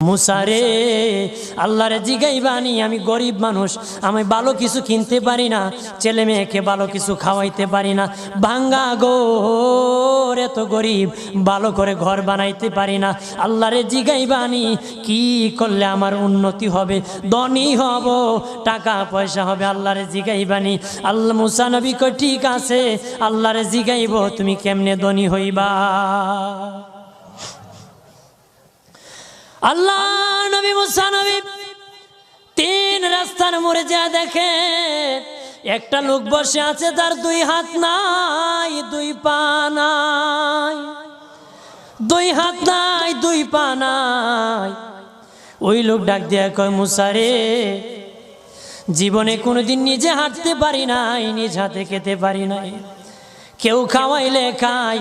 মুসারে আল্লাহরে জিগাইবানি, আমি গরিব মানুষ, আমি ভালো কিছু কিনতে পারি না, ছেলে মেয়েকে ভালো কিছু খাওয়াইতে পারি না, ভাঙ্গা ঘর, এত গরিব, ভালো করে ঘর বানাইতে পারি না। আল্লাহরে জিগাইবানি কি করলে আমার উন্নতি হবে, ধনী হব, টাকা পয়সা হবে। আল্লাহরে জিগাইবানি। আল্লাহ মুসা নবী কই ঠিক আছে, আল্লাহরে জিগাইব তুমি কেমনে ধনী হইবা। আল্লাহ নবী মুসা নবী 3 রাস্তার মোড়ে যা দেখে একটা লোক বসে আছে, তার 2 হাত নাই, 2 পা নাই, 2 হাত নাই, 2 পা নাই। ওই লোক ডাক দিয়া কয়, মুসা রে, জীবনে কোনোদিন নিজে হাঁটতে পারি নাই, নিজ হাতে খেতে পারি নাই, কেউ খাওয়াইলে খাই,